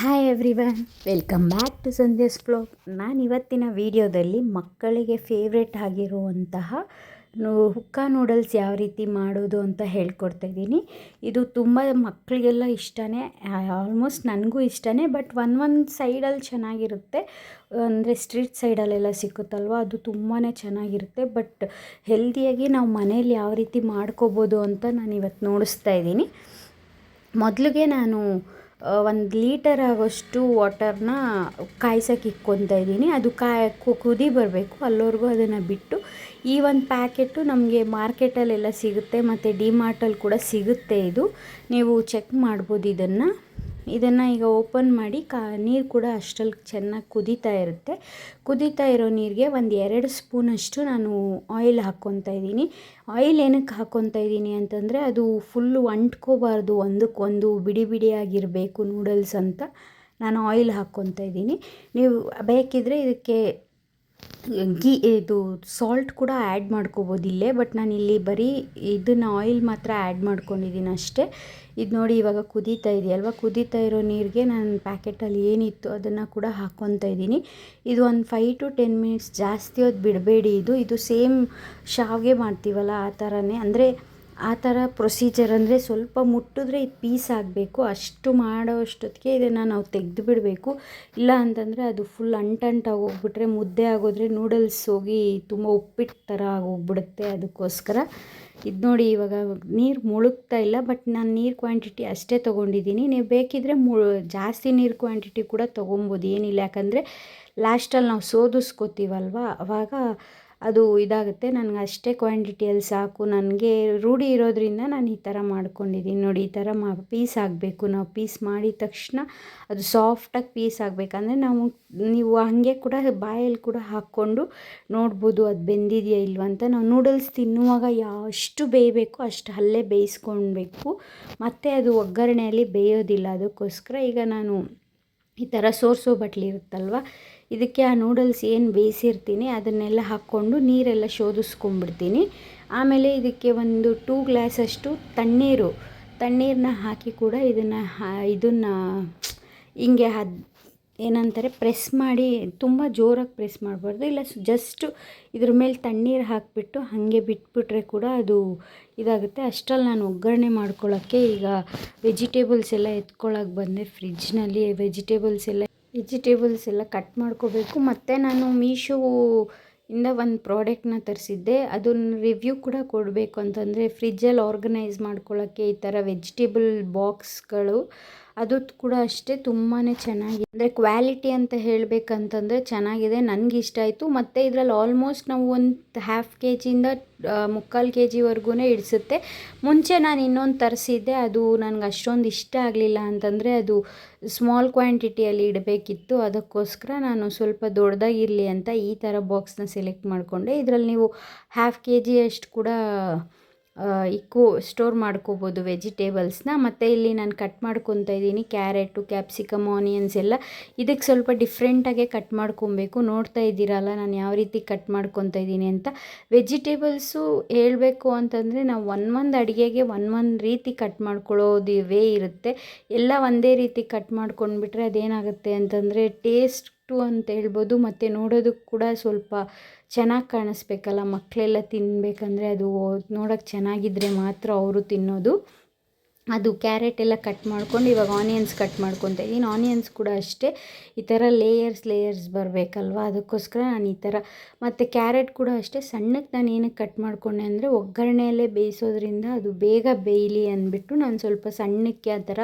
Hi everyone, welcome back to Sandhya's blog. ನಾನು ಇವತ್ತಿನ ವಿಡಿಯೋದಲ್ಲಿ ಮಕ್ಕಳಿಗೆ ಫೇವ್ರೆಟ್ ಆಗಿರುವಂತಹ ಹುಕ್ಕಾ ನೂಡಲ್ಸ್ ಯಾವ ರೀತಿ ಮಾಡೋದು ಅಂತ ಹೇಳ್ಕೊಡ್ತಾ ಇದ್ದೀನಿ. ಇದು ತುಂಬ ಮಕ್ಕಳಿಗೆಲ್ಲ ಇಷ್ಟನೇ, ಆಲ್ಮೋಸ್ಟ್ ನನಗೂ ಇಷ್ಟನೇ. ಬಟ್ ಒಂದು ಸೈಡಲ್ಲಿ ಚೆನ್ನಾಗಿರುತ್ತೆ, ಅಂದರೆ ಸ್ಟ್ರೀಟ್ ಸೈಡಲ್ಲೆಲ್ಲ ಸಿಕ್ಕುತ್ತಲ್ವ, ಅದು ತುಂಬಾ ಚೆನ್ನಾಗಿರುತ್ತೆ. ಬಟ್ ಹೆಲ್ದಿಯಾಗಿ ನಾವು ಮನೇಲಿ ಯಾವ ರೀತಿ ಮಾಡ್ಕೋಬೋದು ಅಂತ ನಾನು ಇವತ್ತು ನೋಡಿಸ್ತಾ ಇದ್ದೀನಿ. ಮೊದಲಿಗೆ ನಾನು 1 ಲೀಟರ್ ಆಗೋಷ್ಟು ವಾಟರ್ನ ಕಾಯ್ಸೋಕೆ ಇಕ್ಕೊತಾ ಇದ್ದೀನಿ. ಅದು ಕುದಿ ಬರಬೇಕು, ಅಲ್ಲಿವರೆಗೂ ಅದನ್ನು ಬಿಟ್ಟು. ಈ ಒಂದು ಪ್ಯಾಕೆಟು ನಮಗೆ ಮಾರ್ಕೆಟಲ್ಲೆಲ್ಲ ಸಿಗುತ್ತೆ, ಮತ್ತು ಡಿಮಾರ್ಟಲ್ಲಿ ಕೂಡ ಸಿಗುತ್ತೆ. ಇದು ನೀವು ಚೆಕ್ ಮಾಡ್ಬೋದು. ಇದನ್ನು ಈಗ ಓಪನ್ ಮಾಡಿ ನೀರು ಕೂಡ ಅಷ್ಟರಲ್ಲಿ ಚೆನ್ನಾಗಿ ಕುದೀತಾ ಇರುತ್ತೆ. ಕುದೀತಾ ಇರೋ ನೀರಿಗೆ 2 ಸ್ಪೂನಷ್ಟು ನಾನು ಆಯಿಲ್ ಹಾಕ್ಕೊತಾ ಇದ್ದೀನಿ. ಆಯಿಲ್ ಏನಕ್ಕೆ ಹಾಕ್ಕೊತಾ ಇದ್ದೀನಿ ಅಂತಂದರೆ, ಅದು ಫುಲ್ಲು ಅಂಟ್ಕೋಬಾರ್ದು, ಒಂದಕ್ಕೊಂದು ಬಿಡಿ ಬಿಡಿಯಾಗಿರಬೇಕು ನೂಡಲ್ಸ್ ಅಂತ ನಾನು ಆಯಿಲ್ ಹಾಕ್ಕೊತಾ ಇದ್ದೀನಿ. ನೀವು ಬೇಕಿದ್ದರೆ ಇದಕ್ಕೆ ಇದು ಸಾಲ್ಟ್ ಕೂಡ ಆ್ಯಡ್ ಮಾಡ್ಕೋಬೋದು ಇಲ್ಲೇ. ಬಟ್ ನಾನು ಇಲ್ಲಿ ಬರೀ ಇದನ್ನು ಆಯಿಲ್ ಮಾತ್ರ ಆ್ಯಡ್ ಮಾಡ್ಕೊಂಡಿದ್ದೀನಿ ಅಷ್ಟೇ. ಇದು ನೋಡಿ, ಇವಾಗ ಕುದೀತಾ ಇದೆಯಲ್ವ, ಕುದೀತಾ ಇರೋ ನೀರಿಗೆ ನಾನು ಪ್ಯಾಕೆಟಲ್ಲಿ ಏನಿತ್ತು ಅದನ್ನು ಕೂಡ ಹಾಕ್ಕೊತಾ ಇದ್ದೀನಿ. ಇದು ಒಂದು 5 to 10 ಮಿನಿಟ್ಸ್, ಜಾಸ್ತಿ ಹೊತ್ತು ಬಿಡಬೇಡಿ. ಇದು ಸೇಮ್ ಶಾವಿಗೆ ಮಾಡ್ತೀವಲ್ಲ ಆ ಥರನೇ, ಅಂದರೆ ಆ ಥರ ಪ್ರೊಸೀಜರ್. ಅಂದರೆ ಸ್ವಲ್ಪ ಮುಟ್ಟಿದ್ರೆ ಇದು ಪೀಸ್ ಆಗಬೇಕು, ಅಷ್ಟು ಮಾಡೋ ಅಷ್ಟೊತ್ತಿಗೆ ಇದನ್ನು ನಾವು ತೆಗೆದು ಬಿಡಬೇಕು. ಇಲ್ಲ ಅಂತಂದರೆ ಅದು ಫುಲ್ ಅಂಟಾಗಿ ಹೋಗ್ಬಿಟ್ರೆ, ಮುದ್ದೆ ಆಗೋದ್ರೆ ನೂಡಲ್ಸ್ ಹೋಗಿ ತುಂಬ ಉಪ್ಪಿಟ್ಟು ಥರ ಆಗೋಗ್ಬಿಡುತ್ತೆ. ಅದಕ್ಕೋಸ್ಕರ ಇದು ನೋಡಿ, ಇವಾಗ ನೀರು ಮುಳುಗ್ತಾ ಇಲ್ಲ. ಬಟ್ ನಾನು ನೀರು ಕ್ವಾಂಟಿಟಿ ಅಷ್ಟೇ ತೊಗೊಂಡಿದ್ದೀನಿ. ನೀವು ಬೇಕಿದ್ದರೆ ಜಾಸ್ತಿ ನೀರು ಕ್ವಾಂಟಿಟಿ ಕೂಡ ತೊಗೊಬೋದು, ಏನಿಲ್ಲ. ಯಾಕಂದರೆ ಲಾಸ್ಟಲ್ಲಿ ನಾವು ಸೋದಿಸ್ಕೋತೀವಲ್ವ, ಆವಾಗ ಅದು ಇದಾಗುತ್ತೆ. ನನಗೆ ಅಷ್ಟೇ ಕ್ವಾಂಟಿಟಿಯಲ್ಲಿ ಸಾಕು, ನನಗೆ ರೂಢಿ ಇರೋದ್ರಿಂದ ನಾನು ಈ ಥರ ಮಾಡ್ಕೊಂಡಿದ್ದೀನಿ. ನೋಡಿ, ಈ ಥರ ಪೀಸ್ ಆಗಬೇಕು. ನಾವು ಪೀಸ್ ಮಾಡಿದ ತಕ್ಷಣ ಅದು ಸಾಫ್ಟಾಗಿ ಪೀಸ್ ಆಗಬೇಕಂದ್ರೆ ನೀವು ಹಾಗೆ ಕೂಡ ಬಾಯಲ್ಲಿ ಕೂಡ ಹಾಕ್ಕೊಂಡು ನೋಡ್ಬೋದು ಅದು ಬೆಂದಿದೆಯಾ ಇಲ್ವ ಅಂತ. ನಾವು ನೂಡಲ್ಸ್ ತಿನ್ನುವಾಗ ಎಷ್ಟು ಬೇಯಬೇಕು ಅಷ್ಟು ಅಲ್ಲೇ ಬೇಯಿಸ್ಕೊಳ್ಬೇಕು, ಮತ್ತು ಅದು ಒಗ್ಗರಣೆಯಲ್ಲಿ ಬೇಯೋದಿಲ್ಲ. ಅದಕ್ಕೋಸ್ಕರ ಈಗ ನಾನು ಈ ಥರ ಸೋರ್ಸೋ ಬಟ್ಲಿ ಇರುತ್ತಲ್ವ, ಇದಕ್ಕೆ ಆ ನೂಡಲ್ಸ್ ಏನು ಬೇಯಿಸಿರ್ತೀನಿ ಅದನ್ನೆಲ್ಲ ಹಾಕ್ಕೊಂಡು ನೀರೆಲ್ಲ ಶೋಧಿಸ್ಕೊಂಡ್ಬಿಡ್ತೀನಿ. ಆಮೇಲೆ ಇದಕ್ಕೆ 2 ಗ್ಲಾಸಷ್ಟು ತಣ್ಣೀರನ್ನ ಹಾಕಿ ಕೂಡ ಇದನ್ನು ಹಿಂಗೆ ಏನಂತಾರೆ, ಪ್ರೆಸ್ ಮಾಡಿ, ತುಂಬ ಜೋರಾಗಿ ಪ್ರೆಸ್ ಮಾಡಬಾರ್ದು. ಇಲ್ಲ, ಜಸ್ಟು ಇದ್ರ ಮೇಲೆ ತಣ್ಣೀರು ಹಾಕಿಬಿಟ್ಟು ಹಾಗೆ ಬಿಟ್ಬಿಟ್ರೆ ಕೂಡ ಅದು ಇದಾಗುತ್ತೆ. ಅಷ್ಟರಲ್ಲಿ ನಾನು ಒಗ್ಗರಣೆ ಮಾಡ್ಕೊಳ್ಳೋಕ್ಕೆ ಈಗ ವೆಜಿಟೇಬಲ್ಸ್ ಎಲ್ಲ ಎತ್ಕೊಳ್ಳೋಕೆ ಬಂದೆ. ಫ್ರಿಡ್ಜ್ನಲ್ಲಿ ವೆಜಿಟೇಬಲ್ಸ್ ಎಲ್ಲ ಕಟ್ ಮಾಡ್ಕೋಬೇಕು. ಮತ್ತು ನಾನು ಮೀಶೋಯಿಂದ ಒಂದು ಪ್ರಾಡಕ್ಟ್ನ ತರಿಸಿದ್ದೆ, ಅದನ್ನು ರಿವ್ಯೂ ಕೂಡ ಕೊಡಬೇಕು ಅಂತಂದರೆ, ಫ್ರಿಜ್ಜಲ್ಲಿ ಆರ್ಗನೈಸ್ ಮಾಡ್ಕೊಳ್ಳೋಕ್ಕೆ ಈ ಥರ ವೆಜಿಟೇಬಲ್ ಬಾಕ್ಸ್ಗಳು, ಅದು ಕೂಡ ಅಷ್ಟೇ ತುಂಬಾ ಚೆನ್ನಾಗಿದೆ. ಅಂದರೆ ಕ್ವಾಲಿಟಿ ಅಂತ ಹೇಳಬೇಕಂತಂದರೆ ಚೆನ್ನಾಗಿದೆ, ನನಗೆ ಇಷ್ಟ ಆಯಿತು. ಮತ್ತು ಇದರಲ್ಲಿ ಆಲ್ಮೋಸ್ಟ್ ನಾವು ಒಂದು 1/2 kg-ಯಿಂದ 3/4 kg-ವರೆಗೂ ಇಡಿಸುತ್ತೆ. ಮುಂಚೆ ನಾನು ಇನ್ನೊಂದು ತರಿಸಿದ್ದೆ, ಅದು ನನಗೆ ಅಷ್ಟೊಂದು ಇಷ್ಟ ಆಗಲಿಲ್ಲ. ಅಂತಂದರೆ ಅದು ಸ್ಮಾಲ್ ಕ್ವಾಂಟಿಟಿಯಲ್ಲಿ ಇಡಬೇಕಿತ್ತು. ಅದಕ್ಕೋಸ್ಕರ ನಾನು ಸ್ವಲ್ಪ ದೊಡ್ಡದಾಗಿರಲಿ ಅಂತ ಈ ಥರ ಬಾಕ್ಸ್ನ ಸೆಲೆಕ್ಟ್ ಮಾಡಿಕೊಂಡೆ. ಇದರಲ್ಲಿ ನೀವು 1/2 kg ಅಷ್ಟು ಕೂಡ ಸ್ಟೋರ್ ಮಾಡ್ಕೋಬೋದು ವೆಜಿಟೇಬಲ್ಸ್ನ. ಮತ್ತು ಇಲ್ಲಿ ನಾನು ಕಟ್ ಮಾಡ್ಕೊತಾ ಇದ್ದೀನಿ ಕ್ಯಾರೆಟು, ಕ್ಯಾಪ್ಸಿಕಮ್, ಆನಿಯನ್ಸ್ ಎಲ್ಲ. ಇದಕ್ಕೆ ಸ್ವಲ್ಪ ಡಿಫ್ರೆಂಟಾಗೆ ಕಟ್ ಮಾಡ್ಕೊಬೇಕು. ನೋಡ್ತಾ ಇದ್ದೀರಲ್ಲ ನಾನು ಯಾವ ರೀತಿ ಕಟ್ ಮಾಡ್ಕೊತಾ ಇದ್ದೀನಿ ಅಂತ. ವೆಜಿಟೇಬಲ್ಸು ಹೇಳಬೇಕು ಅಂತಂದರೆ, ನಾವು ಒಂದೊಂದು ಅಡುಗೆಗೆ ಒಂದೊಂದು ರೀತಿ ಕಟ್ ಮಾಡ್ಕೊಳ್ಳೋದು ವೇ ಇರುತ್ತೆ. ಎಲ್ಲ ಒಂದೇ ರೀತಿ ಕಟ್ ಮಾಡ್ಕೊಂಡ್ಬಿಟ್ರೆ ಅದೇನಾಗುತ್ತೆ ಅಂತಂದರೆ ಟೇಸ್ಟು ಅಂತ ಹೇಳ್ಬೋದು, ಮತ್ತು ನೋಡೋದಕ್ಕೆ ಕೂಡ ಸ್ವಲ್ಪ ಚೆನ್ನಾಗಿ ಕಾಣಿಸ್ಬೇಕಲ್ಲ. ಮಕ್ಕಳೆಲ್ಲ ತಿನ್ನಬೇಕಂದ್ರೆ ಅದು ನೋಡೋಕ್ಕೆ ಚೆನ್ನಾಗಿದ್ದರೆ ಮಾತ್ರ ಅವರು ತಿನ್ನೋದು. ಅದು ಕ್ಯಾರೆಟ್ ಎಲ್ಲ ಕಟ್ ಮಾಡ್ಕೊಂಡು ಇವಾಗ ಆನಿಯನ್ಸ್ ಕಟ್ ಮಾಡ್ಕೊತಾ ಇದ್ದೀನಿ. ಆನಿಯನ್ಸ್ ಕೂಡ ಅಷ್ಟೇ ಈ ಥರ ಲೇಯರ್ಸ್ ಬರಬೇಕಲ್ವ, ಅದಕ್ಕೋಸ್ಕರ ನಾನು ಈ ಥರ. ಮತ್ತು ಕ್ಯಾರೆಟ್ ಕೂಡ ಅಷ್ಟೇ ಸಣ್ಣಕ್ಕೆ ನಾನು ಏನಕ್ಕೆ ಕಟ್ ಮಾಡ್ಕೊಂಡೆ ಅಂದರೆ, ಒಗ್ಗರಣೆಯಲ್ಲೇ ಬೇಯಿಸೋದ್ರಿಂದ ಅದು ಬೇಗ ಬೇಯಲಿ ಅಂದ್ಬಿಟ್ಟು ನಾನು ಸ್ವಲ್ಪ ಸಣ್ಣಕ್ಕೆ ಆ ಥರ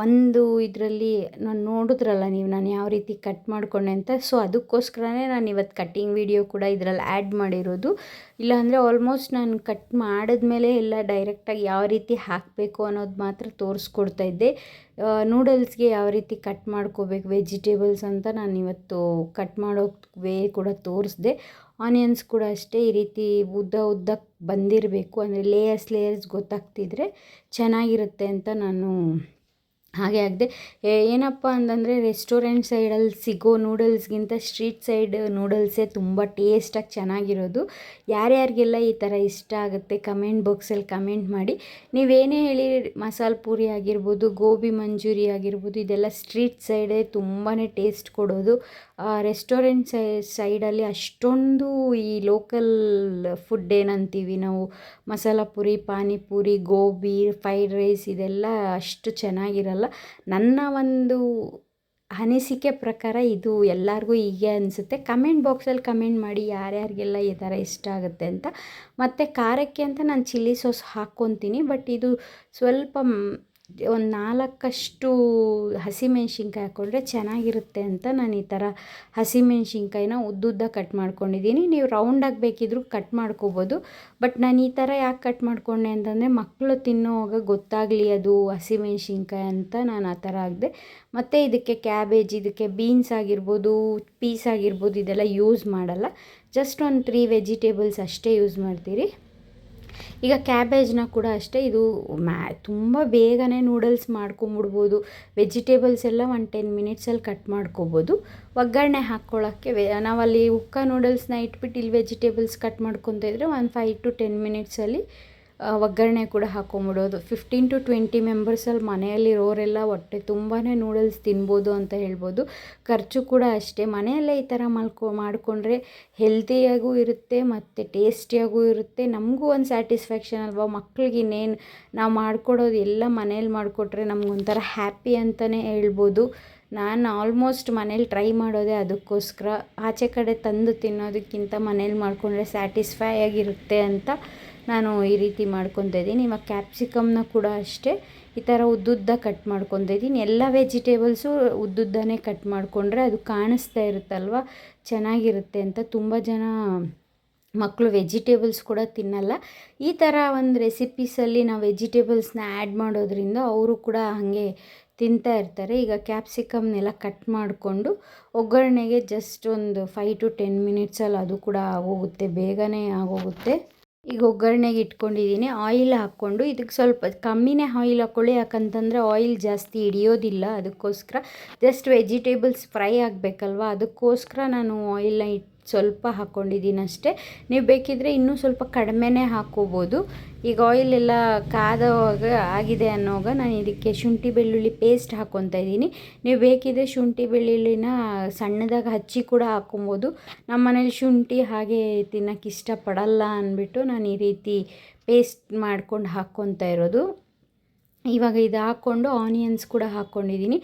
ಒಂದು ಇದರಲ್ಲಿ ನಾನು ನೋಡಿದ್ರಲ್ಲ ನೀವು ನಾನು ಯಾವ ರೀತಿ ಕಟ್ ಮಾಡ್ಕೊಂಡೆ ಅಂತ. ಸೊ ಅದಕ್ಕೋಸ್ಕರನೇ ನಾನು ಇವತ್ತು ಕಟ್ಟಿಂಗ್ ವಿಡಿಯೋ ಕೂಡ ಇದರಲ್ಲಿ ಆ್ಯಡ್ ಮಾಡಿರೋದು. ಇಲ್ಲಾಂದರೆ ಆಲ್ಮೋಸ್ಟ್ ನಾನು ಕಟ್ ಮಾಡಿದ್ಮೇಲೆ ಎಲ್ಲ ಡೈರೆಕ್ಟಾಗಿ ಯಾವ ರೀತಿ ಹಾಕಬೇಕು ಅನ್ನೋದು ಮಾತ್ರ ತೋರಿಸ್ಕೊಡ್ತಾ ಇದ್ದೆ. ನೂಡಲ್ಸ್ಗೆ ಯಾವ ರೀತಿ ಕಟ್ ಮಾಡ್ಕೋಬೇಕು ವೆಜಿಟೇಬಲ್ಸ್ ಅಂತ ನಾನು ಇವತ್ತು ಕಟ್ ಮಾಡೋ ವೇ ಕೂಡ ತೋರಿಸ್ದೆ. ಆನಿಯನ್ಸ್ ಕೂಡ ಅಷ್ಟೇ ಈ ರೀತಿ ಉದ್ದಕ್ಕೆ ಬಂದಿರಬೇಕು, ಅಂದರೆ ಲೇಯರ್ಸ್ ಗೊತ್ತಾಗ್ತಿದ್ರೆ ಚೆನ್ನಾಗಿರುತ್ತೆ ಅಂತ ನಾನು ಹಾಗೆ ಆಗದೆ ಏನಪ್ಪ ಅಂತಂದರೆ ರೆಸ್ಟೋರೆಂಟ್ ಸೈಡಲ್ಲಿ ಸಿಗೋ ನೂಡಲ್ಸ್ಗಿಂತ ಸ್ಟ್ರೀಟ್ ಸೈಡ್ ನೂಡಲ್ಸೇ ತುಂಬ ಟೇಸ್ಟಾಗಿ ಚೆನ್ನಾಗಿರೋದು. ಯಾರ್ಯಾರಿಗೆಲ್ಲ ಈ ಥರ ಇಷ್ಟ ಆಗುತ್ತೆ ಕಮೆಂಟ್ ಬಾಕ್ಸಲ್ಲಿ ಕಮೆಂಟ್ ಮಾಡಿ. ನೀವೇನೇ ಹೇಳಿ, ಮಸಾಲೆ ಪೂರಿ ಆಗಿರ್ಬೋದು, ಗೋಬಿ ಮಂಚೂರಿ ಆಗಿರ್ಬೋದು, ಇದೆಲ್ಲ ಸ್ಟ್ರೀಟ್ ಸೈಡೇ ತುಂಬಾ ಟೇಸ್ಟ್ ಕೊಡೋದು. ರೆಸ್ಟೋರೆಂಟ್ ಸೈಡಲ್ಲಿ ಅಷ್ಟೊಂದು ಈ ಲೋಕಲ್ ಫುಡ್ ಏನಂತೀವಿ ನಾವು, ಮಸಾಲ ಪೂರಿ, ಪಾನಿಪೂರಿ, ಗೋಬಿ, ಫ್ರೈಡ್ ರೈಸ್ ಇದೆಲ್ಲ ಅಷ್ಟು ಚೆನ್ನಾಗಿರಲ್ಲ. ನನ್ನ ಒಂದು ಅನಿಸಿಕೆ ಪ್ರಕಾರ ಇದು ಎಲ್ಲರಿಗೂ ಹೀಗೆ ಅನಿಸುತ್ತೆ. ಕಮೆಂಟ್ ಬಾಕ್ಸಲ್ಲಿ ಕಮೆಂಟ್ ಮಾಡಿ ಯಾರ್ಯಾರಿಗೆಲ್ಲ ಈ ಥರ ಇಷ್ಟ ಆಗುತ್ತೆ ಅಂತ. ಮತ್ತು ಖಾರಕ್ಕೆ ಅಂತ ನಾನು ಚಿಲ್ಲಿ ಸಾಸ್ ಹಾಕ್ಕೊತೀನಿ, ಬಟ್ ಇದು ಸ್ವಲ್ಪ ಒಂದು 4 ಹಸಿಮೆಣ್ಸಿನ್ಕಾಯಿ ಹಾಕ್ಕೊಂಡ್ರೆ ಚೆನ್ನಾಗಿರುತ್ತೆ ಅಂತ ನಾನು ಈ ಥರ ಹಸಿಮೆಣ್ಸಿನ್ಕಾಯಿನ ಉದ್ದುದ್ದ ಕಟ್ ಮಾಡ್ಕೊಂಡಿದ್ದೀನಿ. ನೀವು ರೌಂಡಾಗಿ ಬೇಕಿದ್ರೂ ಕಟ್ ಮಾಡ್ಕೋಬೋದು, ಬಟ್ ನಾನು ಈ ಥರ ಯಾಕೆ ಕಟ್ ಮಾಡ್ಕೊಂಡೆ ಅಂತಂದರೆ ಮಕ್ಕಳು ತಿನ್ನೋವಾಗ ಗೊತ್ತಾಗಲಿ ಅದು ಹಸಿಮೆಣ್ಸಿನ್ಕಾಯಿ ಅಂತ ನಾನು ಆ ಥರ ಹಾಕಿದೆ. ಮತ್ತು ಇದಕ್ಕೆ ಕ್ಯಾಬೇಜ್, ಇದಕ್ಕೆ ಬೀನ್ಸ್ ಆಗಿರ್ಬೋದು, ಪೀಸ್ ಆಗಿರ್ಬೋದು, ಇದೆಲ್ಲ ಯೂಸ್ ಮಾಡಲ್ಲ. ಜಸ್ಟ್ ಒಂದು 3 ವೆಜಿಟೇಬಲ್ಸ್ ಅಷ್ಟೇ ಯೂಸ್ ಮಾಡ್ತೀರಿ. ಈಗ ಕ್ಯಾಬೇಜ್ನ ಕೂಡ ಅಷ್ಟೇ, ಇದು ತುಂಬ ಬೇಗನೆ ನೂಡಲ್ಸ್ ಮಾಡ್ಕೊಂಬಿಡ್ಬೋದು. ವೆಜಿಟೇಬಲ್ಸ್ ಎಲ್ಲ ಒಂದು 10 ಮಿನಿಟ್ಸಲ್ಲಿ ಕಟ್ ಮಾಡ್ಕೊಬೋದು. ಒಗ್ಗರಣೆ ಹಾಕ್ಕೊಳ್ಳೋಕ್ಕೆ ನಾವಲ್ಲಿ ಉಕ್ಕ ನೂಡಲ್ಸ್ನ ಇಟ್ಬಿಟ್ಟು ಇಲ್ಲಿ ವೆಜಿಟೇಬಲ್ಸ್ ಕಟ್ ಮಾಡ್ಕೊತಾ ಇದ್ದರೆ ಒಂದು 5 to 10 ಮಿನಿಟ್ಸಲ್ಲಿ ಒಗ್ಗರಣೆ ಕೂಡ ಹಾಕ್ಕೊಂಬಿಡೋದು. 15 to 20 ಮೆಂಬರ್ಸಲ್ಲಿ ಮನೆಯಲ್ಲಿರೋರೆಲ್ಲ ಹೊಟ್ಟೆ ತುಂಬಾ ನೂಡಲ್ಸ್ ತಿನ್ಬೋದು ಅಂತ ಹೇಳ್ಬೋದು. ಖರ್ಚು ಕೂಡ ಅಷ್ಟೇ. ಮನೆಯಲ್ಲೇ ಈ ಥರ ಮಾಡಿಕೊಂಡ್ರೆ ಹೆಲ್ತಿಯಾಗೂ ಇರುತ್ತೆ ಮತ್ತು ಟೇಸ್ಟಿಯಾಗೂ ಇರುತ್ತೆ. ನಮಗೂ ಒಂದು ಸ್ಯಾಟಿಸ್ಫ್ಯಾಕ್ಷನ್ ಅಲ್ವಾ. ಮಕ್ಳಿಗೆ ಇನ್ನೇನು ನಾವು ಮಾಡಿಕೊಡೋದು ಎಲ್ಲ ಮನೇಲಿ ಮಾಡಿಕೊಟ್ರೆ ನಮಗೊಂಥರ ಹ್ಯಾಪಿ ಅಂತಲೇ ಹೇಳ್ಬೋದು. ನಾನು ಆಲ್ಮೋಸ್ಟ್ ಮನೇಲಿ ಟ್ರೈ ಮಾಡೋದೇ ಅದಕ್ಕೋಸ್ಕರ. ಆಚೆ ಕಡೆ ತಂದು ತಿನ್ನೋದಕ್ಕಿಂತ ಮನೇಲಿ ಮಾಡಿಕೊಂಡ್ರೆ ಸ್ಯಾಟಿಸ್ಫೈ ಆಗಿರುತ್ತೆ ಅಂತ ನಾನು ಈ ರೀತಿ ಮಾಡ್ಕೊತಾ ಇದ್ದೀನಿ. ಇವಾಗ ಕ್ಯಾಪ್ಸಿಕಮ್ನ ಕೂಡ ಅಷ್ಟೇ ಈ ಥರ ಉದ್ದುದ್ದ ಕಟ್ ಮಾಡ್ಕೊತಾ ಇದ್ದೀನಿ. ಎಲ್ಲ ವೆಜಿಟೇಬಲ್ಸು ಉದ್ದುದ್ದನೇ ಕಟ್ ಮಾಡಿಕೊಂಡ್ರೆ ಅದು ಕಾಣಿಸ್ತಾ ಇರುತ್ತಲ್ವ, ಚೆನ್ನಾಗಿರುತ್ತೆ ಅಂತ. ತುಂಬ ಜನ ಮಕ್ಕಳು ವೆಜಿಟೇಬಲ್ಸ್ ಕೂಡ ತಿನ್ನಲ್ಲ. ಈ ಥರ ಒಂದು ರೆಸಿಪೀಸಲ್ಲಿ ನಾವು ವೆಜಿಟೇಬಲ್ಸ್ನ ಆ್ಯಡ್ ಮಾಡೋದ್ರಿಂದ ಅವರು ಕೂಡ ಹಾಗೆ ತಿಂತಾ ಇರ್ತಾರೆ. ಈಗ ಕ್ಯಾಪ್ಸಿಕಮ್ನೆಲ್ಲ ಕಟ್ ಮಾಡಿಕೊಂಡು ಒಗ್ಗರಣೆಗೆ ಜಸ್ಟ್ ಒಂದು 5 to 10 ಮಿನಿಟ್ಸಲ್ಲಿ ಅದು ಕೂಡ ಆಗೋಗುತ್ತೆ, ಬೇಗನೆ ಆಗೋಗುತ್ತೆ. ಈಗ ಒಗ್ಗರಣೆಗೆ ಇಟ್ಕೊಂಡಿದ್ದೀನಿ. ಆಯಿಲ್ ಹಾಕ್ಕೊಂಡು ಇದಕ್ಕೆ ಸ್ವಲ್ಪ ಕಮ್ಮಿನೇ ಆಯಿಲ್ ಹಾಕ್ಕೊಳ್ಳಿ, ಯಾಕಂತಂದರೆ ಆಯಿಲ್ ಜಾಸ್ತಿ ಹಿಡಿಯೋದಿಲ್ಲ. ಅದಕ್ಕೋಸ್ಕರ ಜಸ್ಟ್ ವೆಜಿಟೇಬಲ್ಸ್ ಫ್ರೈ ಆಗಬೇಕಲ್ವ, ಅದಕ್ಕೋಸ್ಕರ ನಾನು ಆಯಿಲ್ನ ಸ್ವಲ್ಪ ಹಾಕ್ಕೊಂಡಿದ್ದೀನಿ ಅಷ್ಟೇ. ನೀವು ಬೇಕಿದ್ದರೆ ಇನ್ನೂ ಸ್ವಲ್ಪ ಕಡಿಮೆನೇ ಹಾಕ್ಕೋಬೋದು. ಈಗ ಆಯಿಲ್ ಎಲ್ಲ ಕಾದವಾಗ ಆಗಿದೆ ಅನ್ನೋವಾಗ ನಾನು ಇದಕ್ಕೆ ಶುಂಠಿ ಬೆಳ್ಳುಳ್ಳಿ ಪೇಸ್ಟ್ ಹಾಕ್ಕೊತಾ ಇದ್ದೀನಿ. ನೀವು ಬೇಕಿದ್ದರೆ ಶುಂಠಿ ಬೆಳ್ಳುಳ್ಳಿನ ಸಣ್ಣದಾಗಿ ಹಚ್ಚಿ ಕೂಡ ಹಾಕ್ಕೊಬೋದು. ನಮ್ಮ ಮನೇಲಿ ಶುಂಠಿ ಹಾಗೆ ತಿನ್ನೋಕ್ಕೆ ಇಷ್ಟಪಡಲ್ಲ ಅಂದ್ಬಿಟ್ಟು ನಾನು ಈ ರೀತಿ ಪೇಸ್ಟ್ ಮಾಡ್ಕೊಂಡು ಹಾಕ್ಕೊತಾ ಇರೋದು. ಇವಾಗ ಇದು ಹಾಕ್ಕೊಂಡು ಆನಿಯನ್ಸ್ ಕೂಡ ಹಾಕ್ಕೊಂಡಿದ್ದೀನಿ.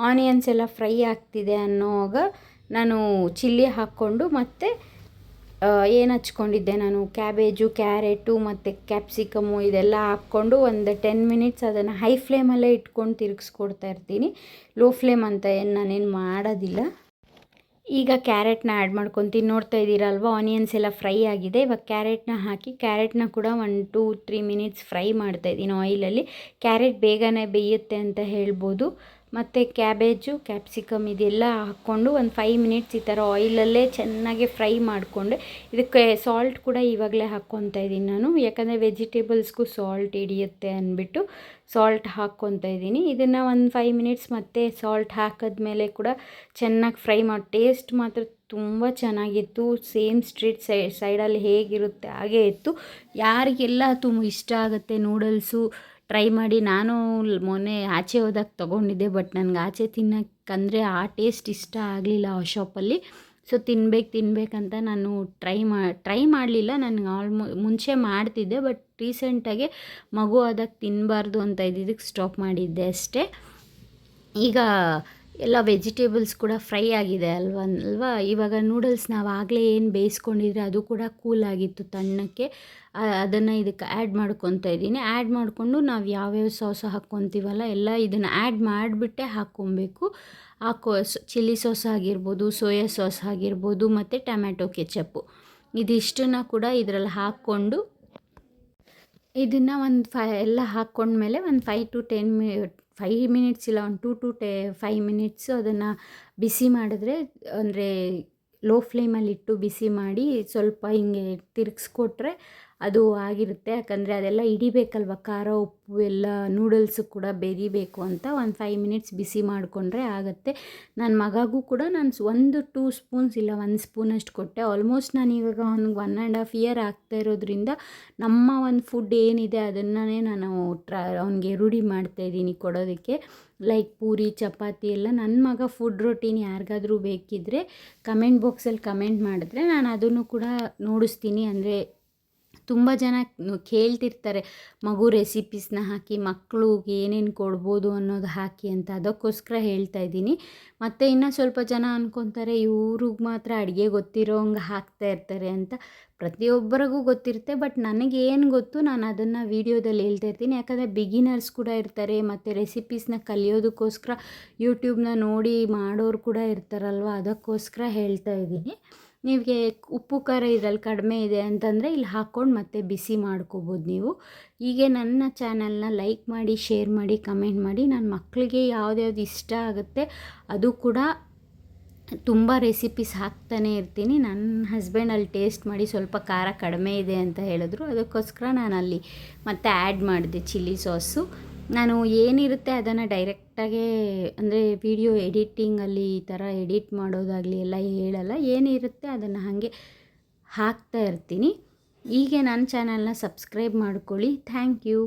ಆನಿಯನ್ಸ್ ಎಲ್ಲ ಫ್ರೈ ಆಗ್ತಿದೆ ಅನ್ನೋವಾಗ ನಾನು ಚಿಲ್ಲಿ ಹಾಕ್ಕೊಂಡು ಮತ್ತು ಏನು ಹಚ್ಕೊಂಡಿದ್ದೆ ನಾನು ಕ್ಯಾಬೇಜು, ಕ್ಯಾರೆಟು ಮತ್ತು ಕ್ಯಾಪ್ಸಿಕಮ್ಮು ಇದೆಲ್ಲ ಹಾಕ್ಕೊಂಡು ಒಂದು 10 ಮಿನಿಟ್ಸ್ ಅದನ್ನು ಹೈ ಫ್ಲೇಮಲ್ಲೇ ಇಟ್ಕೊಂಡು ತಿರುಗಿಸ್ಕೊಡ್ತಾ ಇರ್ತೀನಿ. ಲೋ ಫ್ಲೇಮ್ ಅಂತ ನಾನೇನು ಮಾಡೋದಿಲ್ಲ. ಈಗ ಕ್ಯಾರೆಟ್ನ ಆ್ಯಡ್ ಮಾಡ್ಕೊತೀನಿ. ನೋಡ್ತಾ ಇದ್ದೀರಲ್ವ, ಆನಿಯನ್ಸ್ ಎಲ್ಲ ಫ್ರೈ ಆಗಿದೆ. ಇವಾಗ ಕ್ಯಾರೆಟ್ನ ಹಾಕಿ ಕ್ಯಾರೆಟ್ನ ಕೂಡ 1 to 3 ಮಿನಿಟ್ಸ್ ಫ್ರೈ ಮಾಡ್ತಾಯಿದ್ದೀನಿ ಆಯಿಲಲ್ಲಿ. ಕ್ಯಾರೆಟ್ ಬೇಗನೆ ಬೇಯುತ್ತೆ ಅಂತ ಹೇಳ್ಬೋದು. ಮತ್ತು ಕ್ಯಾಬೇಜು, ಕ್ಯಾಪ್ಸಿಕಮ್ ಇದೆಲ್ಲ ಹಾಕ್ಕೊಂಡು ಒಂದು 5 ಮಿನಿಟ್ಸ್ ಈ ಥರ ಆಯಿಲಲ್ಲೇ ಚೆನ್ನಾಗಿ ಫ್ರೈ ಮಾಡಿಕೊಂಡೆ. ಇದಕ್ಕೆ ಸಾಲ್ಟ್ ಕೂಡ ಇವಾಗಲೇ ಹಾಕ್ಕೊತಾ ಇದ್ದೀನಿ ನಾನು, ಯಾಕಂದರೆ ವೆಜಿಟೇಬಲ್ಸ್ಗೂ ಸಾಲ್ಟ್ ಹಿಡಿಯುತ್ತೆ ಅಂದ್ಬಿಟ್ಟು ಸಾಲ್ಟ್ ಹಾಕ್ಕೊತಾ ಇದ್ದೀನಿ. ಇದನ್ನು ಒಂದು 5 ಮಿನಿಟ್ಸ್ ಮತ್ತೆ ಸಾಲ್ಟ್ ಹಾಕಿದ್ಮೇಲೆ ಕೂಡ ಚೆನ್ನಾಗಿ ಫ್ರೈ ಮಾಡಿ. ಟೇಸ್ಟ್ ಮಾತ್ರ ತುಂಬ ಚೆನ್ನಾಗಿತ್ತು. ಸೇಮ್ ಸ್ಟ್ರೀಟ್ ಸೈಡಲ್ಲಿ ಹೇಗಿರುತ್ತೆ ಹಾಗೇ ಇತ್ತು. ಯಾರಿಗೆಲ್ಲ ತುಂಬ ಇಷ್ಟ ಆಗುತ್ತೆ ನೂಡಲ್ಸು ಟ್ರೈ ಮಾಡಿ. ನಾನು ಮೊನ್ನೆ ಆಚೆ ಹೋದಾಗ ತೊಗೊಂಡಿದ್ದೆ, ಬಟ್ ನನಗೆ ಆಚೆ ತಿನ್ನೋಕ್ಕಂದರೆ ಆ ಟೇಸ್ಟ್ ಇಷ್ಟ ಆಗಲಿಲ್ಲ ಆ ಶಾಪಲ್ಲಿ. ಸೊ ತಿನ್ಬೇಕಂತ ನಾನು ಟ್ರೈ ಮಾಡಲಿಲ್ಲ. ನನಗೆ ಮುಂಚೆ ಮಾಡ್ತಿದ್ದೆ, ಬಟ್ ರೀಸೆಂಟಾಗಿ ಮಗು ಆದಾಗ ತಿನ್ನಬಾರ್ದು ಅಂತ ಇದ್ದಿದ್ದಕ್ಕೆ ಸ್ಟಾಪ್ ಮಾಡಿದ್ದೆ ಅಷ್ಟೇ. ಈಗ ಎಲ್ಲ ವೆಜಿಟೇಬಲ್ಸ್ ಕೂಡ ಫ್ರೈ ಆಗಿದೆ ಅಲ್ವಾ. ಇವಾಗ ನೂಡಲ್ಸ್ ನಾವು ಆಗಲೇ ಏನು ಬೇಯಿಸ್ಕೊಂಡಿದ್ರೆ ಅದು ಕೂಡ ಕೂಲಾಗಿತ್ತು ತಣ್ಣಕ್ಕೆ, ಅದನ್ನು ಇದಕ್ಕೆ ಆ್ಯಡ್ ಮಾಡ್ಕೊತಾ ಇದ್ದೀನಿ. ಆ್ಯಡ್ ಮಾಡಿಕೊಂಡು ನಾವು ಯಾವ್ಯಾವ ಸಾಸ್ ಹಾಕ್ಕೊತೀವಲ್ಲ ಎಲ್ಲ ಇದನ್ನು ಆ್ಯಡ್ ಮಾಡಿಬಿಟ್ಟೆ ಹಾಕ್ಕೊಬೇಕು. ಚಿಲ್ಲಿ ಸಾಸ್ ಆಗಿರ್ಬೋದು, ಸೋಯಾ ಸಾಸ್ ಆಗಿರ್ಬೋದು, ಮತ್ತು ಟೊಮ್ಯಾಟೊ ಕೆಚಪ್ಪು ಇದಿಷ್ಟನ್ನು ಕೂಡ ಇದರಲ್ಲಿ ಹಾಕ್ಕೊಂಡು ಇದನ್ನು ಎಲ್ಲ ಹಾಕ್ಕೊಂಡ್ಮೇಲೆ ಒಂದು 5 ಮಿನಿಟ್ಸ್ ಇಲ್ಲ ಒಂದು 2 to 5 ಮಿನಿಟ್ಸು ಅದನ್ನು ಬಿಸಿ ಮಾಡಿದ್ರೆ, ಅಂದರೆ ಲೋ ಫ್ಲೇಮಲ್ಲಿಟ್ಟು ಬಿಸಿ ಮಾಡಿ ಸ್ವಲ್ಪ ಹಿಂಗೆ ತಿರುಗಿಸ್ಕೊಟ್ರೆ ಅದು ಆಗಿರುತ್ತೆ. ಯಾಕಂದರೆ ಅದೆಲ್ಲ ಹಿಡಿಬೇಕಲ್ವ, ಖಾರ ಉಪ್ಪು ಎಲ್ಲ ನೂಡಲ್ಸು ಕೂಡ ಬೆರಿಬೇಕು ಅಂತ. ಒಂದು 5 ಮಿನಿಟ್ಸ್ ಬಿಸಿ ಮಾಡಿಕೊಂಡ್ರೆ ಆಗುತ್ತೆ. ನನ್ನ ಮಗಗೂ ಕೂಡ ನಾನು 2 ಸ್ಪೂನ್ಸ್ ಇಲ್ಲ 1 ಸ್ಪೂನಷ್ಟು ಕೊಟ್ಟೆ. ಆಲ್ಮೋಸ್ಟ್ ನಾನು ಇವಾಗ ಅವ್ನಿಗೆ 1.5 ಇಯರ್ ಆಗ್ತಾ ಇರೋದ್ರಿಂದ ನಮ್ಮ ಒಂದು ಫುಡ್ ಏನಿದೆ ಅದನ್ನೇ ನಾನು ಅವ್ನಿಗೆ ರೂಢಿ ಮಾಡ್ತಾಯಿದ್ದೀನಿ ಕೊಡೋದಕ್ಕೆ. ಲೈಕ್ ಪೂರಿ ಚಪಾತಿ ಎಲ್ಲ. ನನ್ನ ಮಗ ಫುಡ್ ರೊಟೀನ್ ಯಾರಿಗಾದರೂ ಬೇಕಿದ್ದರೆ ಕಮೆಂಟ್ ಬಾಕ್ಸಲ್ಲಿ ಕಮೆಂಟ್ ಮಾಡಿದ್ರೆ ನಾನು ಅದನ್ನು ಕೂಡ ನೋಡಿಸ್ತೀನಿ. ಅಂದರೆ ತುಂಬ ಜನ ಕೇಳ್ತಿರ್ತಾರೆ ಮಗು ರೆಸಿಪೀಸ್ನ ಹಾಕಿ, ಮಕ್ಕಳಿಗೆ ಏನೇನು ಕೊಡ್ಬೋದು ಅನ್ನೋದು ಹಾಕಿ ಅಂತ. ಅದಕ್ಕೋಸ್ಕರ ಹೇಳ್ತಾ ಇದ್ದೀನಿ. ಮತ್ತು ಇನ್ನು ಸ್ವಲ್ಪ ಜನ ಅಂದ್ಕೊತಾರೆ ಇವ್ರಿಗೆ ಮಾತ್ರ ಅಡುಗೆ ಗೊತ್ತಿರೋಂಗೆ ಹಾಕ್ತಾ ಇರ್ತಾರೆ ಅಂತ. ಪ್ರತಿಯೊಬ್ಬರಿಗೂ ಗೊತ್ತಿರುತ್ತೆ, ಬಟ್ ನನಗೇನು ಗೊತ್ತು ನಾನು ಅದನ್ನು ವೀಡಿಯೋದಲ್ಲಿ ಹೇಳ್ತಾ ಇರ್ತೀನಿ. ಯಾಕಂದರೆ ಬಿಗಿನರ್ಸ್ ಕೂಡ ಇರ್ತಾರೆ, ಮತ್ತು ರೆಸಿಪೀಸ್ನ ಕಲಿಯೋದಕ್ಕೋಸ್ಕರ ಯೂಟ್ಯೂಬ್ನ ನೋಡಿ ಮಾಡೋರು ಕೂಡ ಇರ್ತಾರಲ್ವ, ಅದಕ್ಕೋಸ್ಕರ ಹೇಳ್ತಾ ಇದ್ದೀನಿ. ನಿಮಗೆ ಉಪ್ಪು ಖಾರ ಇದರಲ್ಲಿ ಕಡಿಮೆ ಇದೆ ಅಂತಂದರೆ ಇಲ್ಲಿ ಹಾಕ್ಕೊಂಡು ಮತ್ತೆ ಬಿಸಿ ಮಾಡ್ಕೋಬೋದು ನೀವು. ಹೀಗೆ ನನ್ನ ಚಾನಲ್ನ ಲೈಕ್ ಮಾಡಿ, ಶೇರ್ ಮಾಡಿ, ಕಮೆಂಟ್ ಮಾಡಿ. ನನ್ನ ಮಕ್ಕಳಿಗೆ ಯಾವ್ದ್ಯಾವ್ದು ಇಷ್ಟ ಆಗುತ್ತೆ ಅದು ಕೂಡ ತುಂಬ ರೆಸಿಪೀಸ್ ಹಾಕ್ತಾನೇ ಇರ್ತೀನಿ. ನನ್ನ ಹಸ್ಬೆಂಡ್ ಅಲ್ಲಿ ಟೇಸ್ಟ್ ಮಾಡಿ ಸ್ವಲ್ಪ ಖಾರ ಕಡಿಮೆ ಇದೆ ಅಂತ ಹೇಳಿದ್ರು, ಅದಕ್ಕೋಸ್ಕರ ನಾನು ಅಲ್ಲಿ ಮತ್ತೆ ಆ್ಯಡ್ ಮಾಡಿದೆ ಚಿಲ್ಲಿ ಸಾಸು. ನಾನು ಏನಿರುತ್ತೆ ಅದನ್ನು ಡೈರೆಕ್ಟಾಗೇ, ಅಂದರೆ ವಿಡಿಯೋ ಎಡಿಟಿಂಗಲ್ಲಿ ಈ ಥರ ಎಡಿಟ್ ಮಾಡೋದಾಗಲಿ ಎಲ್ಲ ಹೇಳಲ್ಲ. ಏನಿರುತ್ತೆ ಅದನ್ನು ಹಾಗೆ ಹಾಕ್ತಾ ಇರ್ತೀನಿ. ಹೀಗೆ ನನ್ನ ಚಾನಲ್ನ ಸಬ್ಸ್ಕ್ರೈಬ್ ಮಾಡ್ಕೊಳ್ಳಿ. Thank you.